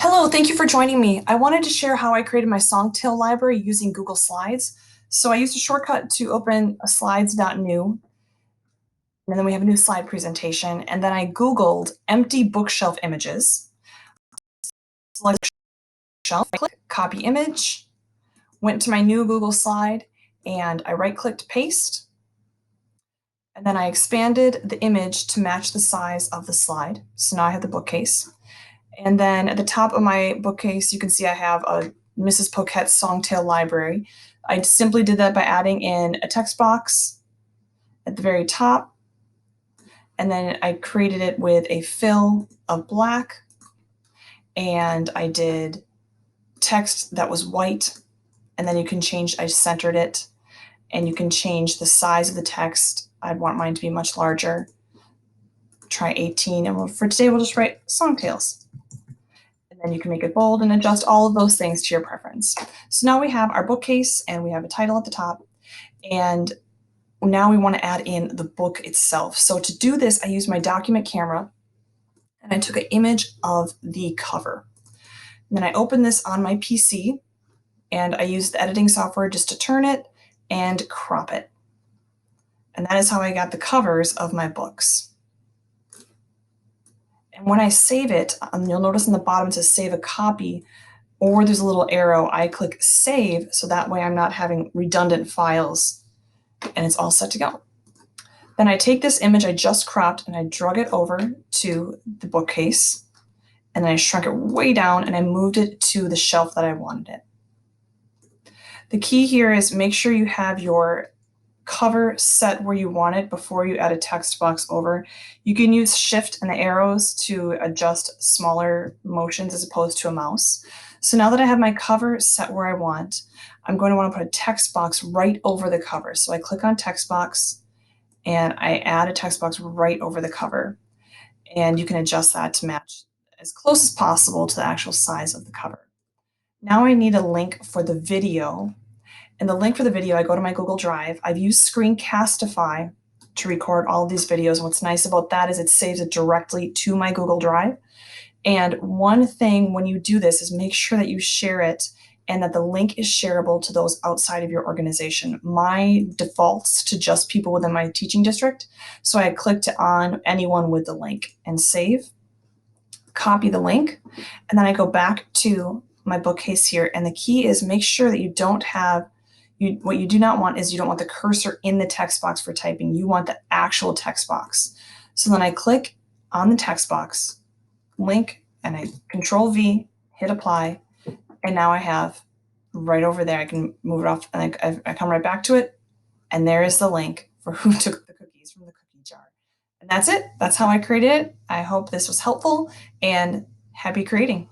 Hello, thank you for joining me. I wanted to share how I created my Songtail library using Google Slides. So I used a shortcut to open a slides.new, and then we have a new slide presentation, and then I Googled empty bookshelf images. Select shelf, click copy image, went to my new Google slide, and I right-clicked paste, and then I expanded the image to match the size of the slide. So now I have the bookcase. And then at the top of my bookcase, you can see I have a Mrs. Poquet's Songtail library. I simply did that by adding in a text box at the very top, and then I created it with a fill of black, and I did text that was white, and then you can change, I centered it, and you can change the size of the text. I'd want mine to be much larger. Try 18, and for today we'll just write Songtails. And then you can make it bold and adjust all of those things to your preference. So now we have our bookcase and we have a title at the top. And now we want to add in the book itself. So to do this, I used my document camera and I took an image of the cover. And then I opened this on my PC and I used the editing software just to turn it and crop it. And that is how I got the covers of my books. And when I save it, you'll notice in the bottom it says save a copy, or there's a little arrow. I click save, so that way I'm not having redundant files, and it's all set to go. Then I take this image I just cropped and I drug it over to the bookcase, and then I shrunk it way down and I moved it to the shelf that I wanted it. The key here is make sure you have your cover set where you want it before you add a text box over. You can use shift and the arrows to adjust smaller motions as opposed to a mouse. So now that I have my cover set where I want, I'm going to want to put a text box right over the cover. So I click on text box and I add a text box right over the cover. And you can adjust that to match as close as possible to the actual size of the cover. Now I need a link for the video. And the link for the video, I go to my Google Drive. I've used Screencastify to record all of these videos. And what's nice about that is it saves it directly to my Google Drive. And one thing when you do this is make sure that you share it and that the link is shareable to those outside of your organization. My defaults to just people within my teaching district. So I clicked on anyone with the link and save, copy the link, and then I go back to my bookcase here. And the key is make sure that you don't have what you do not want is you don't want the cursor in the text box for typing. You want the actual text box. So then I click on the text box, link, and I Control V, hit apply, and now I have right over there. I can move it off, and I come right back to it, and there is the link for who took the cookies from the cookie jar. And that's it. That's how I created it. I hope this was helpful, and happy creating.